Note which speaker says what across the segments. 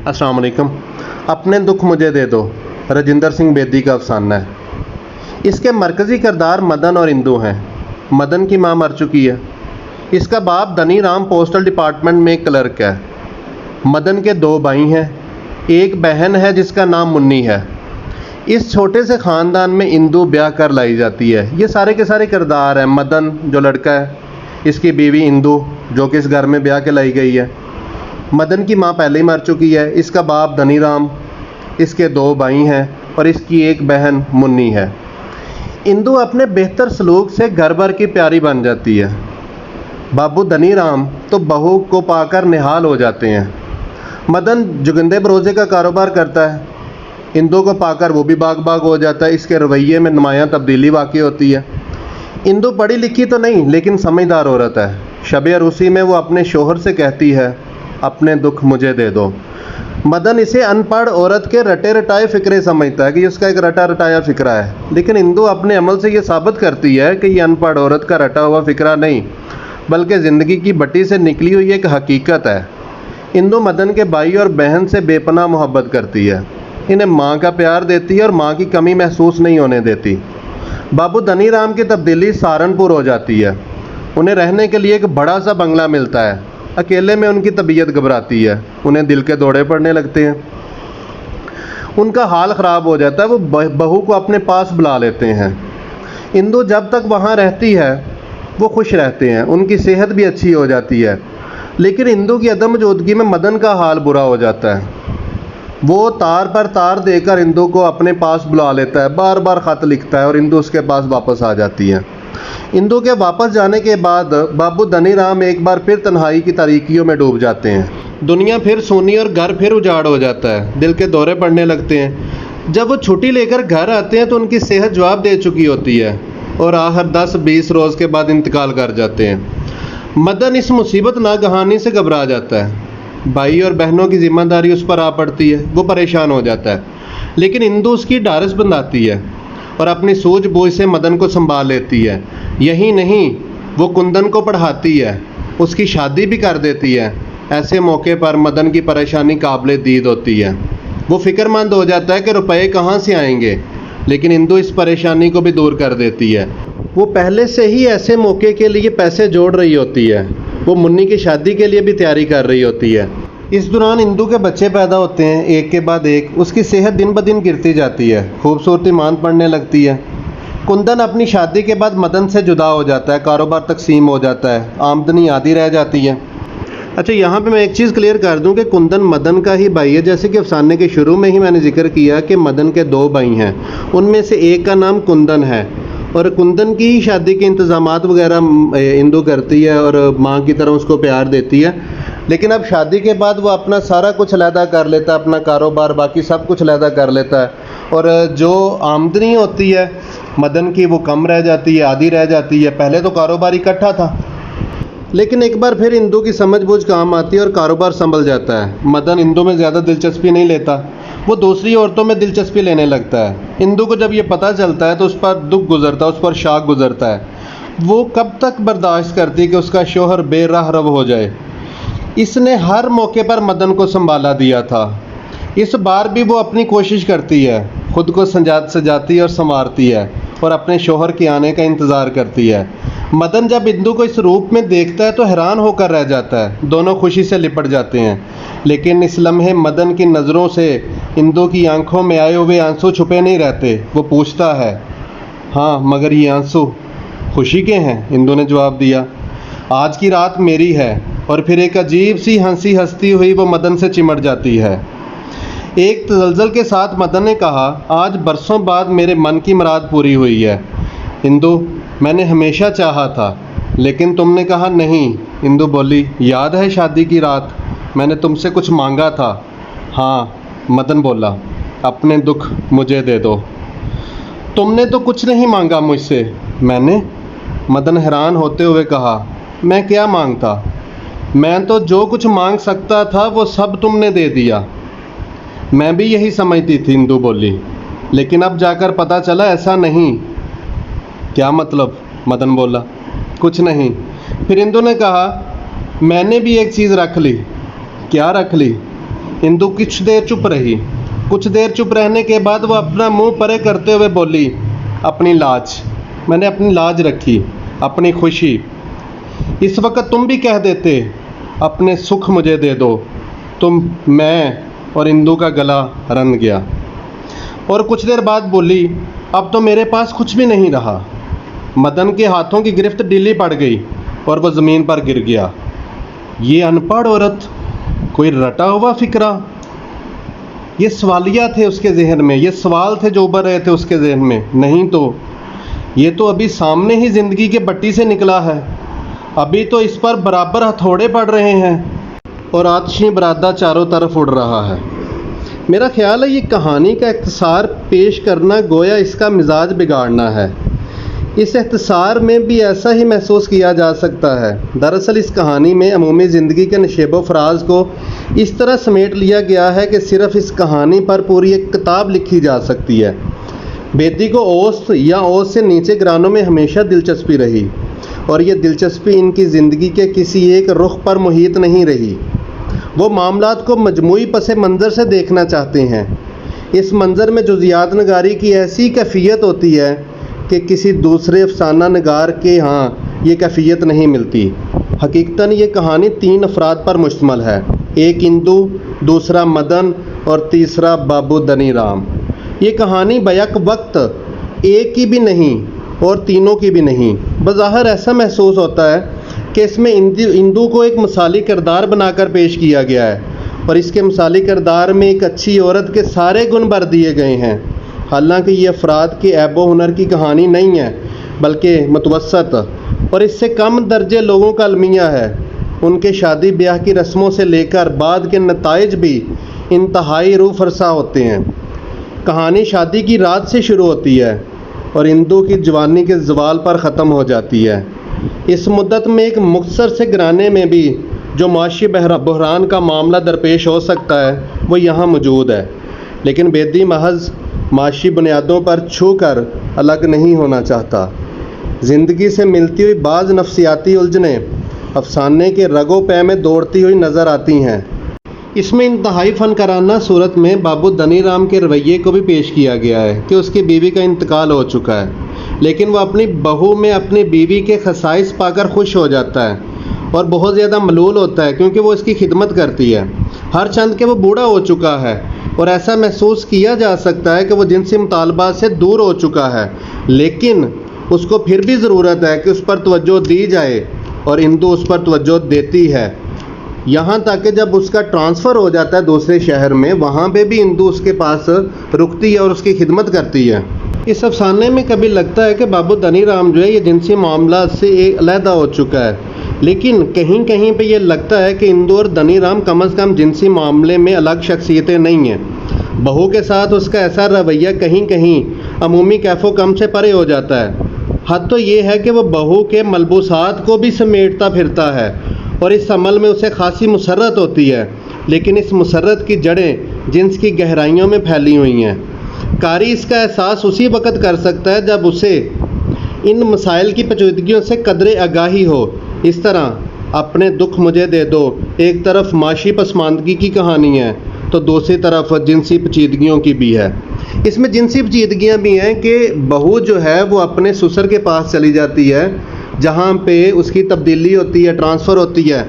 Speaker 1: अस्सलाम वालेकुम। अपने दुख मुझे दे दो राजिंदर सिंह बेदी का अफसाना है। इसके मरकज़ी किरदार मदन और इंदु हैं। मदन की मां मर चुकी है। इसका बाप धनी राम पोस्टल डिपार्टमेंट में एक क्लर्क है। मदन के दो भाई हैं, एक बहन है जिसका नाम मुन्नी है। इस छोटे से ख़ानदान में इंदु ब्याह कर लाई जाती है। ये सारे के सारे किरदार हैं। मदन जो लड़का है, इसकी बीवी इंदु जो कि इस घर में ब्याह के लाई गई है। मदन की मां पहले ही मर चुकी है। इसका बाप धनी राम, इसके दो भाई हैं और इसकी एक बहन मुन्नी है। इंदु अपने बेहतर सलूक से घर भर की प्यारी बन जाती है। बाबू धनी राम तो बहू को पाकर निहाल हो जाते हैं। मदन जुगंदे बरोजे का कारोबार करता है। इंदु को पाकर वो भी बाग बाग हो जाता है। इसके रवैये में नुमायां तब्दीली वाक़ई होती है। इंदु पढ़ी लिखी तो नहीं, लेकिन समझदार औरत है। शब अरूसी में वो अपने शोहर से कहती है, अपने दुख मुझे दे दो। मदन इसे अनपढ़ औरत के रटे रटाए फ़िक्रे समझता है कि इसका एक रटा रटाया फ़िक्रा है, लेकिन इंदु अपने अमल से ये साबित करती है कि ये अनपढ़ औरत का रटा हुआ फ़िक्रा नहीं, बल्कि ज़िंदगी की भट्टी से निकली हुई एक हकीकत है। इंदु मदन के भाई और बहन से बेपनाह मोहब्बत करती है। इन्हें माँ का प्यार देती है और माँ की कमी महसूस नहीं होने देती। बाबू धनी राम की तब्दीली सहारनपुर हो जाती है। उन्हें रहने के लिए एक बड़ा सा बंगला मिलता है। अकेले में उनकी तबीयत घबराती है। उन्हें दिल के दौरे पड़ने लगते हैं। उनका हाल ख़राब हो जाता है। वो बहू को अपने पास बुला लेते हैं। इंदु जब तक वहाँ रहती है वो खुश रहते हैं। उनकी सेहत भी अच्छी हो जाती है। लेकिन इंदु की अदम मौजूदगी में मदन का हाल बुरा हो जाता है। वो तार पर तार देकर इंदु को अपने पास बुला लेता है, बार बार ख़त लिखता है और इंदु उसके पास वापस आ जाती है। इंदु के वापस जाने के बाद बाबू धनी राम एक बार फिर तन्हाई की तारीकियों में डूब जाते हैं। दुनिया फिर सूनी और घर फिर उजाड़ हो जाता है। दिल के दौरे पड़ने लगते हैं। जब वो छुट्टी लेकर घर आते हैं तो उनकी सेहत जवाब दे चुकी होती है और आखिर 10-20 रोज़ के बाद इंतकाल कर जाते हैं। मदन इस मुसीबत नागहानी से घबरा जाता है। भाई और बहनों की जिम्मेदारी उस पर आ पड़ती है। वो परेशान हो जाता है, लेकिन इंदु उसकी ढारस बंधाती है और अपनी सूझबूझ से मदन को संभाल लेती है। यही नहीं, वो कुंदन को पढ़ाती है, उसकी शादी भी कर देती है। ऐसे मौके पर मदन की परेशानी काबिले दीद होती है। वो फ़िक्रमंद हो जाता है कि रुपए कहाँ से आएंगे, लेकिन इंदु इस परेशानी को भी दूर कर देती है। वो पहले से ही ऐसे मौके के लिए पैसे जोड़ रही होती है। वो मुन्नी की शादी के लिए भी तैयारी कर रही होती है। इस दौरान इंदु के बच्चे पैदा होते हैं, एक के बाद एक। उसकी सेहत दिन ब दिन गिरती जाती है। खूबसूरती मान पड़ने लगती है। कुंदन अपनी शादी के बाद मदन से जुदा हो जाता है। कारोबार तकसीम हो जाता है। आमदनी आधी रह जाती है। अच्छा, यहाँ पे मैं एक चीज़ क्लियर कर दूँ कि कुंदन मदन का ही भाई है। जैसे कि अफसाने के शुरू में ही मैंने जिक्र किया कि मदन के दो भाई हैं, उनमें से एक का नाम कुंदन है और कुंदन की ही शादी के इंतज़ामात वगैरह इंदु करती है और माँ की तरह उसको प्यार देती है। लेकिन अब शादी के बाद वो अपना सारा कुछ अलहदा कर लेता है, अपना कारोबार बाकी सब कुछ अलहदा कर लेता है और जो आमदनी होती है मदन की वो कम रह जाती है, आधी रह जाती है। पहले तो कारोबार इकट्ठा था, लेकिन एक बार फिर इंदु की समझबूझ काम आती है और कारोबार संभल जाता है। मदन इंदु में ज़्यादा दिलचस्पी नहीं लेता, वो दूसरी औरतों में दिलचस्पी लेने लगता है। इंदु को जब ये पता चलता है तो उस पर दुख गुजरता है, उस पर शाक गुजरता है। वो कब तक बर्दाश्त करती कि उसका शोहर बेराह रव हो जाए। इसने हर मौके पर मदन को संभाला दिया था। इस बार भी वो अपनी कोशिश करती है, खुद को सजाती और संवारती है और अपने शोहर के आने का इंतज़ार करती है। मदन जब इंदु को इस रूप में देखता है तो हैरान होकर रह जाता है। दोनों खुशी से लिपट जाते हैं, लेकिन इस लम्हे मदन की नज़रों से इंदु की आंखों में आए हुए आंसू छुपे नहीं रहते। वो पूछता है, हाँ मगर ये आंसू खुशी के हैं? इंदु ने जवाब दिया, आज की रात मेरी है। और फिर एक अजीब सी हंसी हंसती हुई वो मदन से चिमट जाती है। एक तसल्सल के साथ मदन ने कहा, आज बरसों बाद मेरे मन की मुराद पूरी हुई है इंदु। मैंने हमेशा चाहा था, लेकिन तुमने कहा नहीं। इंदु बोली, याद है शादी की रात मैंने तुमसे कुछ मांगा था? हाँ, मदन बोला, अपने दुख मुझे दे दो। तुमने तो कुछ नहीं मांगा मुझसे। मैंने? मदन हैरान होते हुए कहा, मैं क्या मांगता? मैं तो जो कुछ मांग सकता था वो सब तुमने दे दिया। मैं भी यही समझती थी, इंदु बोली, लेकिन अब जाकर पता चला ऐसा नहीं। क्या मतलब? मदन बोला, कुछ नहीं। फिर इंदु ने कहा, मैंने भी एक चीज़ रख ली। क्या रख ली? इंदु कुछ देर चुप रही। कुछ देर चुप रहने के बाद वह अपना मुंह परे करते हुए बोली, अपनी लाज, मैंने अपनी लाज रखी, अपनी खुशी। इस वक्त तुम भी कह देते, अपने सुख मुझे दे दो। मैं और इंदु का गला रन गया। और कुछ देर बाद बोली, अब तो मेरे पास कुछ भी नहीं रहा। मदन के हाथों की गिरफ्त ढीली पड़ गई और वह ज़मीन पर गिर गया। ये अनपढ़ औरत, कोई रटा हुआ फिक्रा, ये सवालिया थे उसके जहन में, ये सवाल थे जो उभर रहे थे उसके जहन में। नहीं तो ये तो अभी सामने ही ज़िंदगी के भट्टी से निकला है, अभी तो इस पर बराबर हथौड़े पड़ रहे हैं और आतिशी बरादा चारों तरफ उड़ रहा है। मेरा ख्याल है ये कहानी का इख्तिसार पेश करना गोया इसका मिजाज बिगाड़ना है। इस इख्तिसार में भी ऐसा ही महसूस किया जा सकता है। दरअसल इस कहानी में अमूमी ज़िंदगी के नशेबो फराज को इस तरह समेट लिया गया है कि सिर्फ़ इस कहानी पर पूरी एक किताब लिखी जा सकती है। बेदी को औस या औस से नीचे घरानों में हमेशा दिलचस्पी रही और ये दिलचस्पी इनकी ज़िंदगी के किसी एक रुख पर मुहित नहीं रही। वो मामलात को मजमूई पस मंज़र से देखना चाहते हैं। इस मंज़र में जुज़ियात नगारी की ऐसी कैफियत होती है कि किसी दूसरे अफसाना नगार के यहाँ ये कैफियत नहीं मिलती। हकीकतन ये कहानी 3 अफराद पर मुश्तमल है, एक इंदु, दूसरा मदन और तीसरा बाबू धनी राम। ये कहानी बैक वक्त एक की भी नहीं और तीनों की भी नहीं। बज़ाहिर ऐसा महसूस होता है कि इसमें इंदु को एक मिसाली किरदार बनाकर पेश किया गया है और इसके मिसाली किरदार में एक अच्छी औरत के सारे गुण भर दिए गए हैं। हालांकि ये अफराद के ऐबो हुनर की कहानी नहीं है, बल्कि मुतवस्सत और इससे कम दर्जे लोगों का अलमिया है। उनके शादी ब्याह की रस्मों से लेकर बाद के नताइज भी इंतहाई रूह फरसा होते हैं। कहानी शादी की रात से शुरू होती है और इंदु की जवानी के ज़वाल पर ख़त्म हो जाती है। इस मुद्दत में एक मुख्तसर से घराने में भी जो माशी बहरान का मामला दरपेश हो सकता है वो यहाँ मौजूद है, लेकिन बेदी महज माशी बुनियादों पर छू कर अलग नहीं होना चाहता। ज़िंदगी से मिलती हुई बाज़ नफ्सियाती उलझने अफसाने के रगो पै में दौड़ती हुई नज़र आती हैं। इसमें इंतहाई फ़नकाराना सूरत में बाबू धनी राम के रवैये को भी पेश किया गया है कि उसकी बीवी का इंतकाल हो चुका है, लेकिन वह अपनी बहू में अपनी बीवी के खसाइस पाकर खुश हो जाता है और बहुत ज़्यादा मलूल होता है क्योंकि वो इसकी खिदमत करती है। हर चंद के वो बूढ़ा हो चुका है और ऐसा महसूस किया जा सकता है कि वो जिनसी मुतालबात से दूर हो चुका है, लेकिन उसको फिर भी ज़रूरत है कि उस पर तवज्जो दी जाए और इंदु उस पर तवज्जो देती है। यहाँ तक कि जब उसका ट्रांसफ़र हो जाता है दूसरे शहर में, वहाँ पे भी इंदु उसके पास रुकती है और उसकी खिदमत करती है। इस अफसाने में कभी लगता है कि बाबू धनी राम जो है ये जिनसी मामला से अलहदा हो चुका है, लेकिन कहीं कहीं पे ये लगता है कि इंदु और धनी राम कम अज़ कम जिनसी मामले में अलग शख्सियतें नहीं हैं। बहू के साथ उसका ऐसा रवैया कहीं कहीं अमूमी कैफ़ो कम से परे हो जाता है। हद तो ये है कि वह बहू के मलबूसात को भी समेटता फिरता है और इस अमल में उसे खासी मुसर्रत होती है, लेकिन इस मुसर्रत की जड़ें जिन्स की गहराइयों में फैली हुई हैं। कारी इसका एहसास उसी वक़्त कर सकता है जब उसे इन मसाइल की पेचीदगियों से कदरे आगाही हो। इस तरह अपने दुख मुझे दे दो एक तरफ माशी पसमानदगी की कहानी है तो दूसरी तरफ जिनसी पेचीदगियों की भी है। इसमें जिनसी पेचीदगियाँ भी हैं कि बहू जो है वो अपने ससुर के पास चली जाती है जहाँ पे उसकी तब्दीली होती है, ट्रांसफ़र होती है,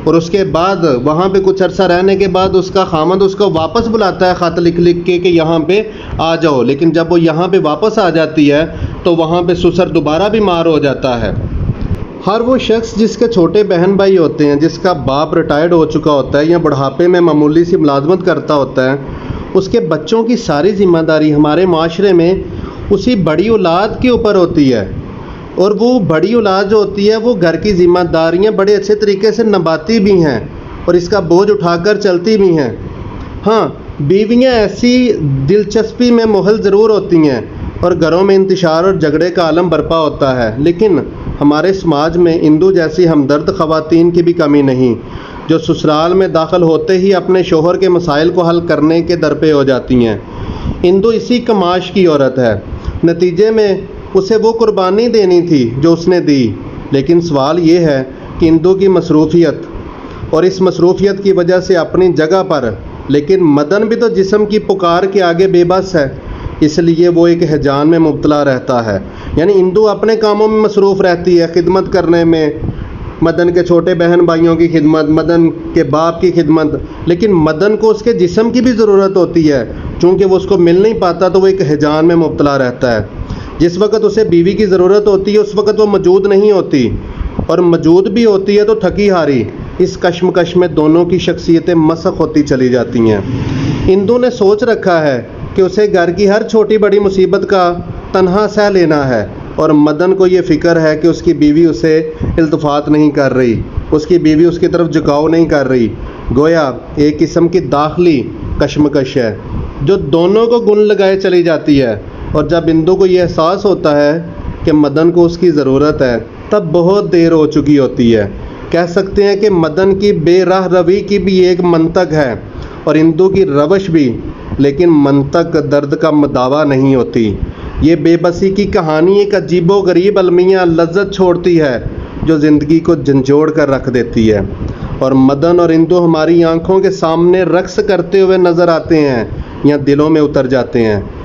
Speaker 1: और उसके बाद वहाँ पे कुछ अरसा रहने के बाद उसका खामद उसको वापस बुलाता है ख़त लिख लिख के कि यहाँ पे आ जाओ, लेकिन जब वो यहाँ पे वापस आ जाती है तो वहाँ पे ससुर दोबारा बीमार हो जाता है। हर वो शख्स जिसके छोटे बहन भाई होते हैं, जिसका बाप रिटायर्ड हो चुका होता है या बुढ़ापे में मामूली सी मुलाजमत करता होता है, उसके बच्चों की सारी ज़िम्मेदारी हमारे माशरे में उसी बड़ी औलाद के ऊपर होती है, और वो बड़ी औलाद जो होती है वो घर की ज़िम्मेदारियाँ बड़े अच्छे तरीके से निभाती भी हैं और इसका बोझ उठाकर चलती भी हैं। हाँ, बीवियाँ ऐसी दिलचस्पी में मुहल ज़रूर होती हैं और घरों में इंतशार और झगड़े का आलम बरपा होता है, लेकिन हमारे समाज में इंदु जैसी हमदर्द ख़वातीन की भी कमी नहीं, जो ससुराल में दाखिल होते ही अपने शोहर के मसाइल को हल करने के दरपे हो जाती हैं। इंदु इसी कमाश की औरत है। नतीजे में उसे वो कुर्बानी देनी थी जो उसने दी, लेकिन सवाल ये है कि इंदु की मसरूफ़ियत और इस मसरूफ़ियत की वजह से अपनी जगह पर लेकिन मदन भी तो जिस्म की पुकार के आगे बेबस है, इसलिए वो एक हिजान में मुब्तला रहता है। यानी इंदु अपने कामों में मसरूफ़ रहती है, खिदमत करने में, मदन के छोटे बहन भाइयों की खिदमत, मदन के बाप की खिदमत, लेकिन मदन को उसके जिस्म की भी ज़रूरत होती है। चूँकि वो उसको मिल नहीं पाता तो वो एक हिजान में मुब्तला रहता है। जिस वक़्त उसे बीवी की ज़रूरत होती है उस वक़्त वो मौजूद नहीं होती, और मौजूद भी होती है तो थकी हारी। इस कश्मकश में दोनों की शख्सियतें मसख़ होती चली जाती हैं। इंदु ने सोच रखा है कि उसे घर की हर छोटी बड़ी मुसीबत का तन्हा सह लेना है, और मदन को ये फ़िक्र है कि उसकी बीवी उसे इल्तफ़ात नहीं कर रही, उसकी बीवी उसकी तरफ झुकाव नहीं कर रही। गोया एक किस्म की दाखिली कश्मकश है जो दोनों को गुन लगाए चली जाती है। और जब इंदु को ये एहसास होता है कि मदन को उसकी ज़रूरत है, तब बहुत देर हो चुकी होती है। कह सकते हैं कि मदन की बेराह रवी की भी एक मंतक है और इंदु की रवश भी, लेकिन मंतक दर्द का दावा नहीं होती। ये बेबसी की कहानी एक अजीबो गरीब अलमिया लज्जत छोड़ती है जो ज़िंदगी को झंझोड़ कर रख देती है। और मदन और इंदु हमारी आंखों के सामने रक्स करते हुए नज़र आते हैं या दिलों में उतर जाते हैं।